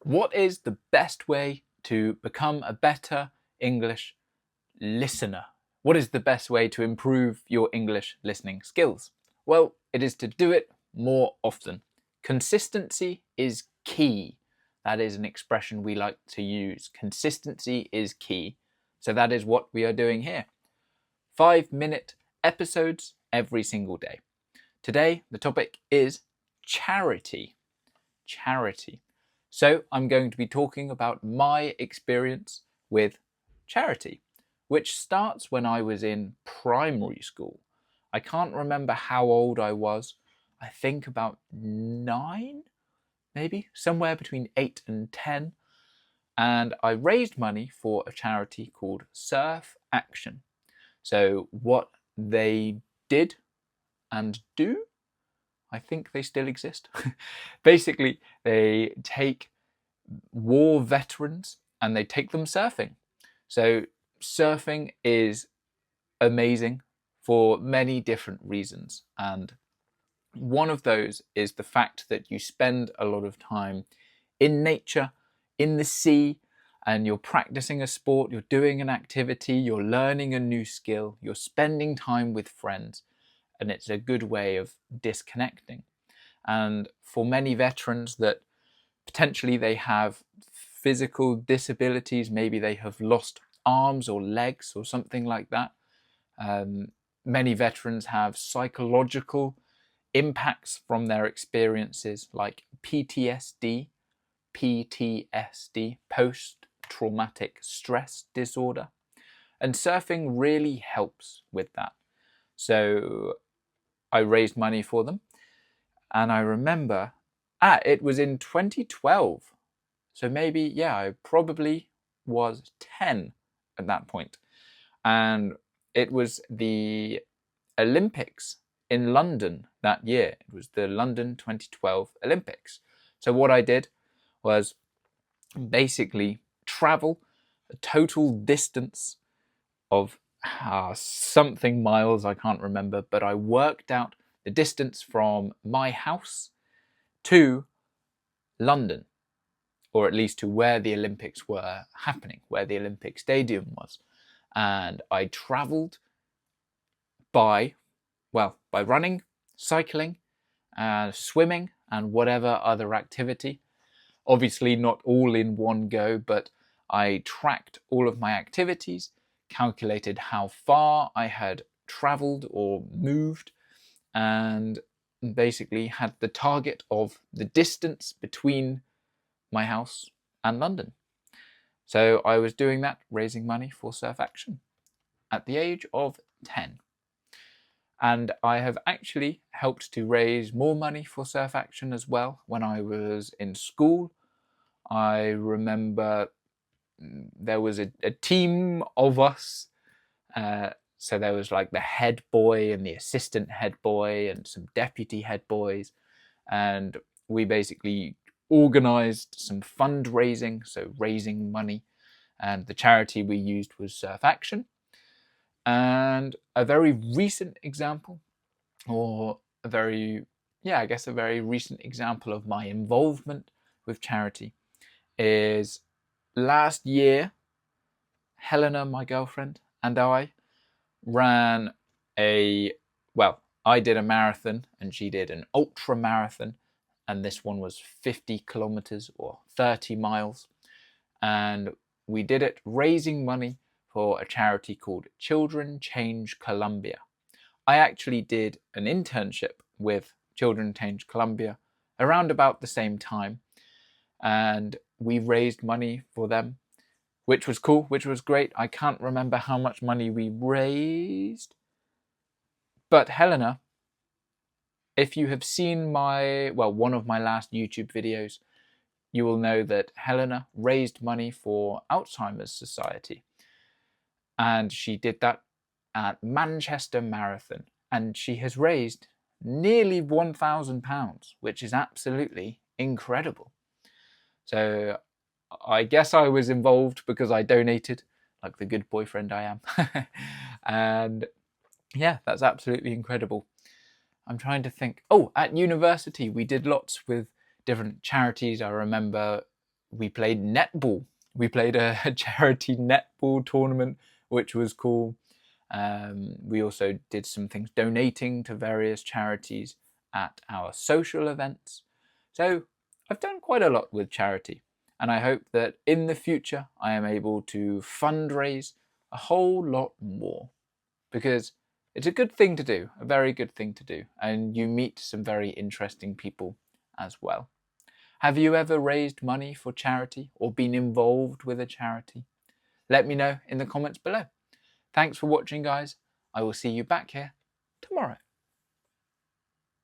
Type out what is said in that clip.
What is the best way to become a better English listener? What is the best way to improve your English listening skills? Well, it is to do it more often. Consistency is key. That is an expression we like to use. Consistency is key. So that is what we are doing here. 5-minute episodes every single day. Today, the topic is charity. Charity. So I'm going to be talking about my experience with charity, which starts when I was in primary school. I can't remember how old I was. I think about 9, maybe, somewhere between 8 and 10. And I raised money for a charity called Surf Action. So what they did and do, I think they still exist. Basically, they take war veterans and they take them surfing. So surfing is amazing for many different reasons. And one of those is the fact that you spend a lot of time in nature, in the sea, and you're practicing a sport, you're doing an activity, you're learning a new skill, you're spending time with friends, and it's a good way of disconnecting. And for many veterans that potentially they have physical disabilities, maybe they have lost arms or legs or something like that. Many veterans have psychological impacts from their experiences like PTSD, post-traumatic stress disorder. And surfing really helps with that. So I raised money for them. And I remember, it was in 2012. So maybe, I probably was 10 at that point. And it was the Olympics in London that year. It was the London 2012 Olympics. So what I did was basically travel a total distance of something miles, I can't remember, but I worked out the distance from my house to London, or at least to where the Olympics were happening, where the Olympic Stadium was. And I travelled by running, cycling, swimming, and whatever other activity. Obviously not all in one go, but I tracked all of my activities, calculated how far I had travelled or moved, and basically had the target of the distance between my house and London. So I was doing that, raising money for Surf Action at the age of 10. And I have actually helped to raise more money for Surf Action as well when I was in school. I remember there was a team of us. So there was like the head boy and the assistant head boy and some deputy head boys. And we basically organised some fundraising, so raising money. And the charity we used was Surf Action. And a very recent example, or a very recent example of my involvement with charity is last year, Helena, my girlfriend, and I ran I did a marathon and she did an ultra marathon, and this one was 50 kilometers or 30 miles. And we did it raising money for a charity called Children Change Colombia. I actually did an internship with Children Change Colombia around about the same time, and we raised money for them, which was cool, which was great. I can't remember how much money we raised, but Helena, if you have seen one of my last YouTube videos, you will know that Helena raised money for Alzheimer's Society. And she did that at Manchester Marathon. And she has raised nearly £1,000, which is absolutely incredible. So I guess I was involved because I donated, like the good boyfriend I am. And that's absolutely incredible. I'm trying to think. Oh, at university, we did lots with different charities. I remember we played netball. We played a charity netball tournament, which was cool. We also did some things donating to various charities at our social events. So I've done quite a lot with charity, and I hope that in the future I am able to fundraise a whole lot more, because it's a good thing to do, a very good thing to do, and you meet some very interesting people as well. Have you ever raised money for charity or been involved with a charity? Let me know in the comments below. Thanks for watching, guys. I will see you back here tomorrow.